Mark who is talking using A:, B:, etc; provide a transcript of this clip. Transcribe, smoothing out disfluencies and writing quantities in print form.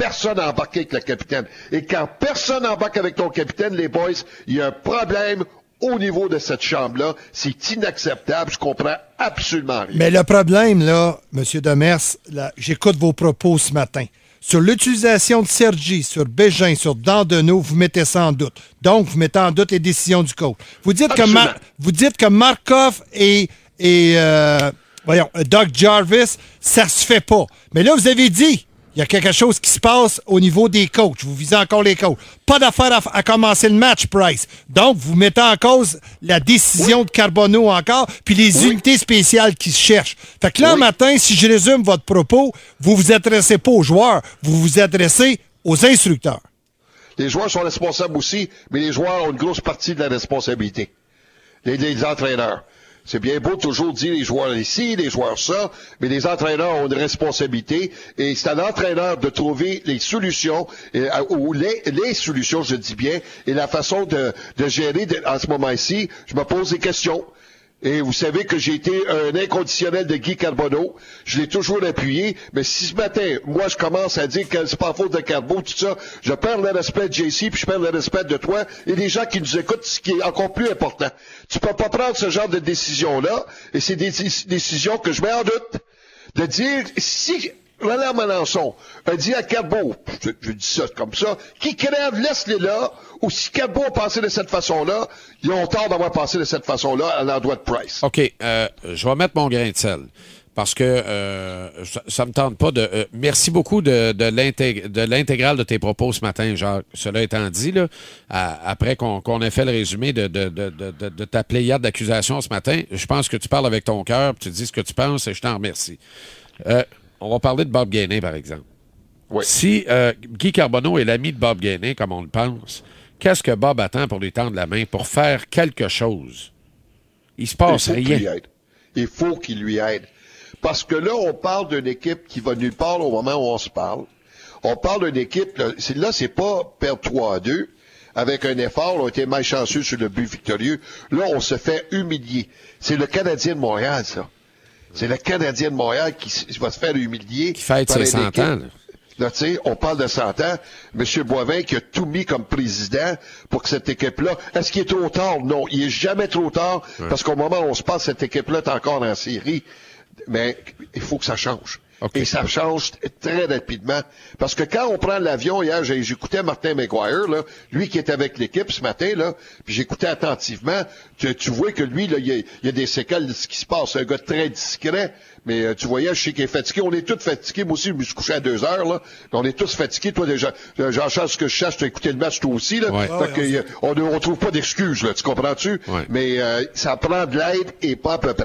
A: personne embarqué avec le capitaine. Et quand personne embarque avec ton capitaine, les boys, il y a un problème au niveau de cette chambre-là. C'est inacceptable. Je comprends absolument rien.
B: Mais le problème, là, M. Demers, là, j'écoute vos propos ce matin. Sur l'utilisation de Sergi, sur Bégin, sur Dandonneau, vous mettez ça en doute. Donc, vous mettez en doute les décisions du coach. Vous dites que Markov et Doug Jarvis, ça se fait pas. Mais là, vous avez dit, il y a quelque chose qui se passe au niveau des coachs. Vous visez encore les coachs. Pas d'affaire à commencer le match, Price. Donc, vous mettez en cause la décision de Carbonneau encore, puis les unités spéciales qui se cherchent. Fait que là, matin, si je résume votre propos, vous vous adressez pas aux joueurs, vous vous adressez aux instructeurs.
A: Les joueurs sont responsables aussi, mais les joueurs ont une grosse partie de la responsabilité. Les entraîneurs. C'est bien beau de toujours dire les joueurs ici, les joueurs ça, mais les entraîneurs ont une responsabilité et c'est à l'entraîneur de trouver les solutions, ou les solutions, je dis bien, et la façon de gérer en ce moment-ci. Je me pose des questions. Et vous savez que j'ai été un inconditionnel de Guy Carbonneau. Je l'ai toujours appuyé. Mais si ce matin, moi, je commence à dire que c'est pas faute de Carbo, tout ça, je perds le respect de JC, puis je perds le respect de toi et des gens qui nous écoutent, ce qui est encore plus important. Tu peux pas prendre ce genre de décision-là, et c'est des décisions que je mets en doute. De dire, si Roland Melançon a dit à Carbo, je dis ça comme ça, qui crève, laisse-les là, ou si Carbo a passé de cette façon-là, ils ont tort d'avoir passé de cette façon-là à l'endroit de Price.
C: OK, je vais mettre mon grain de sel. Parce que ça me tente pas de... merci beaucoup de l'intégrale de tes propos ce matin, Jacques. Cela étant dit, là, après qu'on ait fait le résumé de ta pléiade d'accusations ce matin, je pense que tu parles avec ton cœur, tu dis ce que tu penses et je t'en remercie. On va parler de Bob Gainey, par exemple.
A: Oui.
C: Si Guy Carbonneau est l'ami de Bob Gainey, comme on le pense, qu'est-ce que Bob attend pour lui tendre la main, pour faire quelque chose? Il se passe rien.
A: Il faut qu'il lui aide. Parce que là, on parle d'une équipe qui va nulle part au moment où on se parle. On parle d'une équipe, là, c'est pas perdre 3-2 avec un effort. On a été malchanceux sur le but victorieux. Là, on se fait humilier. C'est le Canadien de Montréal, ça. C'est le Canadien de Montréal qui va se faire humilier.
C: Qui fête ses 100 ans.
A: Là, tu sais, on parle de 100 ans. M. Boivin qui a tout mis comme président pour que cette équipe-là... Est-ce qu'il est trop tard? Non, il est jamais trop tard parce qu'au moment où on se passe, cette équipe-là est encore en série. Mais il faut que ça change. Okay. Et ça change très rapidement. Parce que quand on prend l'avion, hier, j'écoutais Martin McGuire, là, lui qui est avec l'équipe ce matin, là, puis j'écoutais attentivement, tu vois que lui, là, il y a des séquelles de ce qui se passe. C'est un gars très discret, mais tu voyais, je sais qu'il est fatigué. On est tous fatigués. Moi aussi, je me suis couché à 2 heures, là. On est tous fatigués. Toi, déjà, j'en cherche ce que je cherche, tu as écouté le match toi aussi, là.
C: Ouais.
A: On trouve pas d'excuses, là. Tu comprends-tu?
C: Ouais.
A: Mais ça prend de l'aide et pas à peu près.